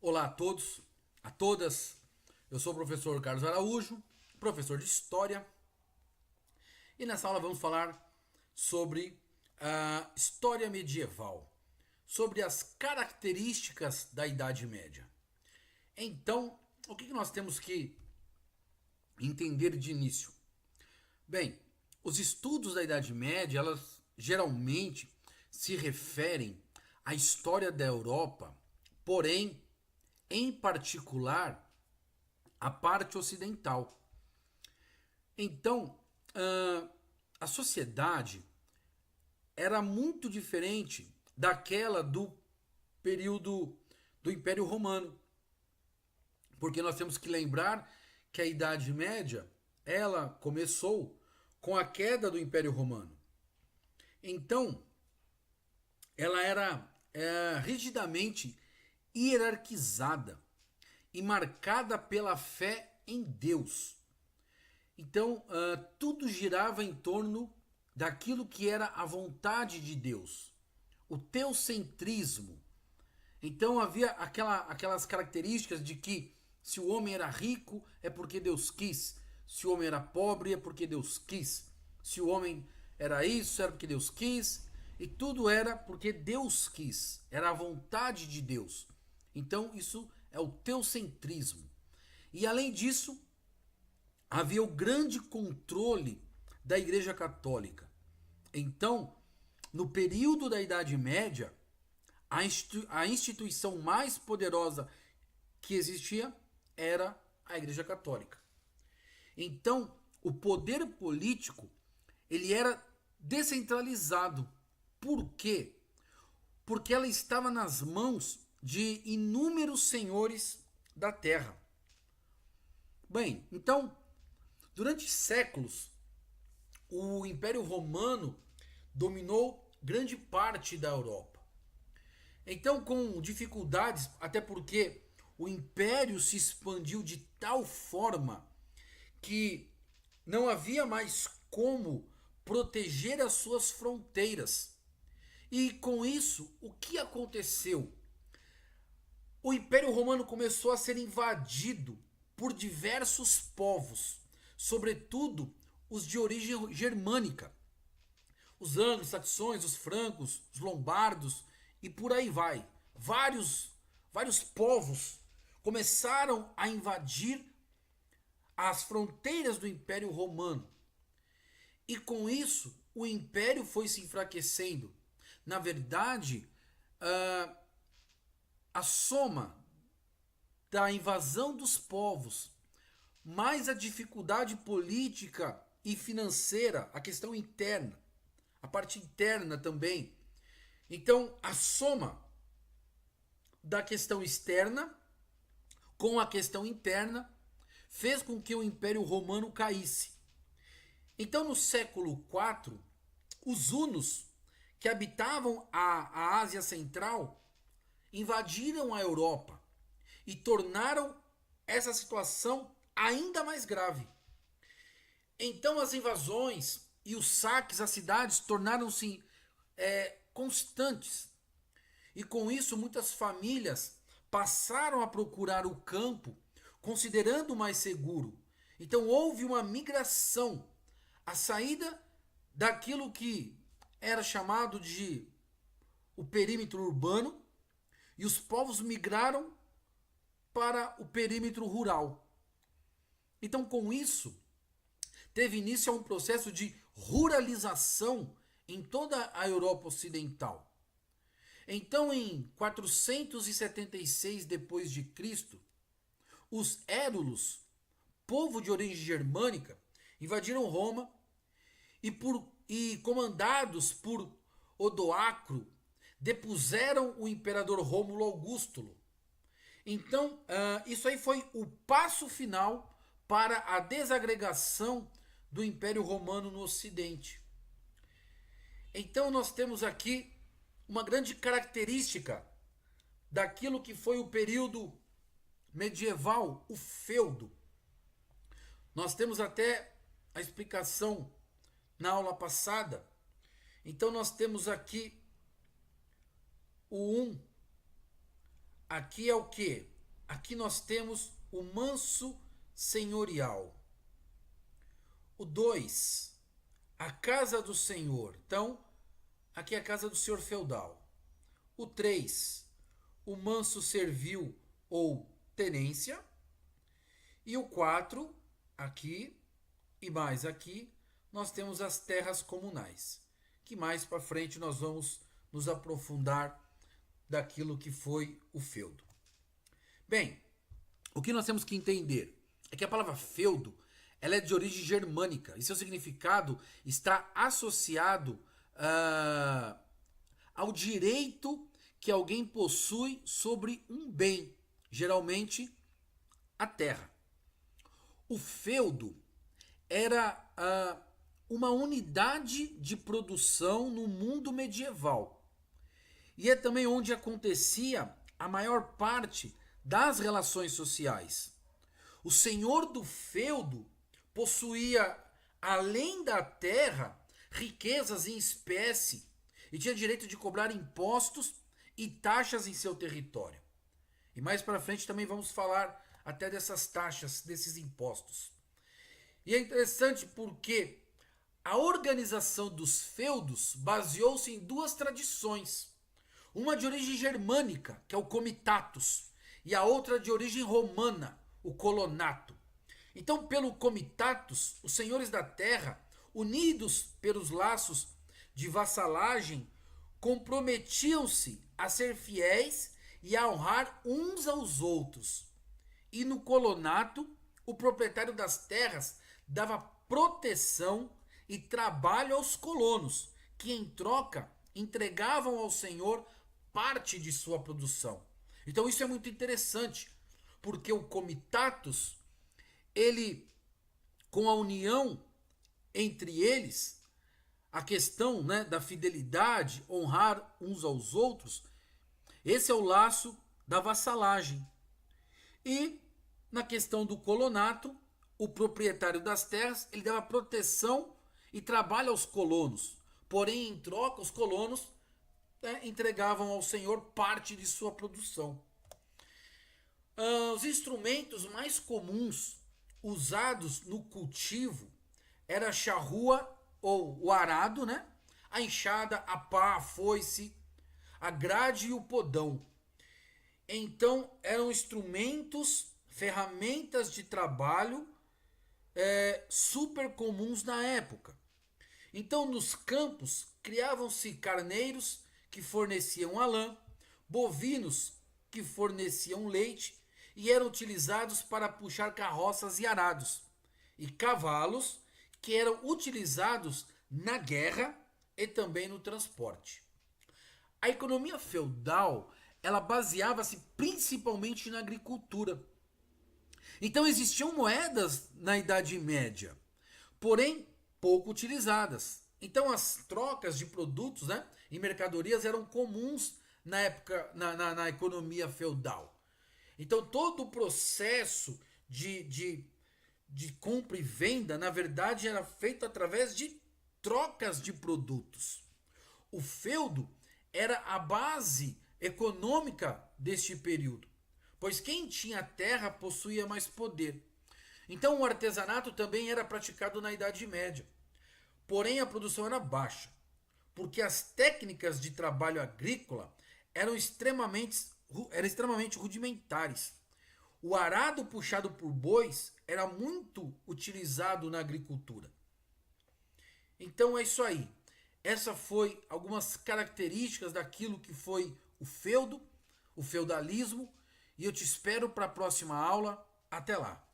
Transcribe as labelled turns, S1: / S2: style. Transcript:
S1: Olá a todos, a todas. Eu sou o professor Carlos Araújo, professor de História, e nessa aula vamos falar sobre a história medieval, sobre as características da Idade Média. Então, o que nós temos que entender de início? Bem, os estudos da Idade Média, elas geralmente se referem à história da Europa, porém, em particular, a parte ocidental. Então, a sociedade era muito diferente daquela do período do Império Romano, porque nós temos que lembrar que a Idade Média ela começou com a queda do Império Romano. Então, ela era rigidamente hierarquizada e marcada pela fé em Deus. Então, tudo girava em torno daquilo que era a vontade de Deus, o teocentrismo. Então, havia aquelas características de que se o homem era rico é porque Deus quis, se o homem era pobre é porque Deus quis, se o homem era isso era porque Deus quis, e tudo era porque Deus quis, era a vontade de Deus. Então, isso é o teocentrismo. E além disso, havia o grande controle da Igreja Católica. Então, no período da Idade Média, a instituição mais poderosa que existia era a Igreja Católica. Então, o poder político ele era descentralizado. Por quê? Porque ela estava nas mãos de inúmeros senhores da terra. Bem, então durante séculos, o Império Romano dominou grande parte da Europa. Então, com dificuldades, até porque o império se expandiu de tal forma que não havia mais como proteger as suas fronteiras. E com isso, o que aconteceu? O Império Romano começou a ser invadido por diversos povos, sobretudo os de origem germânica, os anglo-saxões, os francos, os lombardos e por aí vai. Vários povos começaram a invadir as fronteiras do Império Romano. E com isso, o Império foi se enfraquecendo. Na verdade, a soma da invasão dos povos, mais a dificuldade política e financeira, a questão interna, a parte interna também. Então, a soma da questão externa com a questão interna fez com que o Império Romano caísse. Então, no século IV, os hunos, que habitavam a Ásia Central, invadiram a Europa e tornaram essa situação ainda mais grave. Então as invasões e os saques às cidades tornaram-se constantes. E com isso muitas famílias passaram a procurar o campo, considerando mais seguro. Então houve uma migração, a saída daquilo que era chamado de o perímetro urbano, e os povos migraram para o perímetro rural. Então, com isso, teve início a um processo de ruralização em toda a Europa Ocidental. Então, em 476 depois de Cristo, os Érulos, povo de origem germânica, invadiram Roma e comandados por Odoacro, depuseram o imperador Rômulo Augusto. Então, isso aí foi o passo final para a desagregação do Império Romano no Ocidente. Então, nós temos aqui uma grande característica daquilo que foi o período medieval, o feudo. Nós temos até a explicação na aula passada. Então, nós temos aqui o Aqui é o quê? Aqui nós temos o manso senhorial. O 2, a casa do senhor. Então, aqui é a casa do senhor feudal. O 3, o manso servil ou tenência. E o 4, aqui e mais aqui, nós temos as terras comunais, que mais para frente nós vamos nos aprofundar daquilo que foi o feudo. Bem, o que nós temos que entender é que a palavra feudo ela é de origem germânica e seu significado está associado ao direito que alguém possui sobre um bem, geralmente a terra. O feudo era uma unidade de produção no mundo medieval. E é também onde acontecia a maior parte das relações sociais. O senhor do feudo possuía, além da terra, riquezas em espécie e tinha direito de cobrar impostos e taxas em seu território. E mais para frente também vamos falar até dessas taxas, desses impostos. E é interessante porque a organização dos feudos baseou-se em duas tradições. Uma de origem germânica, que é o comitatus, e a outra de origem romana, o colonato. Então, pelo comitatus, os senhores da terra, unidos pelos laços de vassalagem, comprometiam-se a ser fiéis e a honrar uns aos outros. E no colonato, o proprietário das terras dava proteção e trabalho aos colonos, que em troca entregavam ao senhor parte de sua produção. Então isso é muito interessante, porque o comitatus, ele, com a união entre eles, a questão, né, da fidelidade, honrar uns aos outros, esse é o laço da vassalagem. E na questão do colonato, o proprietário das terras, ele dava proteção e trabalho aos colonos. Porém, em troca, os colonos entregavam ao senhor parte de sua produção. Os instrumentos mais comuns usados no cultivo era a charrua ou o arado, né? A enxada, a pá, a foice, a grade e o podão. Então, eram instrumentos, ferramentas de trabalho super comuns na época. Então, nos campos, criavam-se carneiros que forneciam a lã, bovinos que forneciam leite e eram utilizados para puxar carroças e arados, e cavalos que eram utilizados na guerra e também no transporte. A economia feudal, ela baseava-se principalmente na agricultura. Então existiam moedas na Idade Média, porém pouco utilizadas. Então as trocas de produtos, né, e mercadorias eram comuns na época na economia feudal. Então todo o processo de compra e venda, na verdade, era feito através de trocas de produtos. O feudo era a base econômica deste período, pois quem tinha terra possuía mais poder. Então o artesanato também era praticado na Idade Média. Porém a produção era baixa, porque as técnicas de trabalho agrícola eram extremamente rudimentares. O arado puxado por bois era muito utilizado na agricultura. Então é isso aí. Essa foi algumas características daquilo que foi o feudo, o feudalismo, e eu te espero para a próxima aula. Até lá!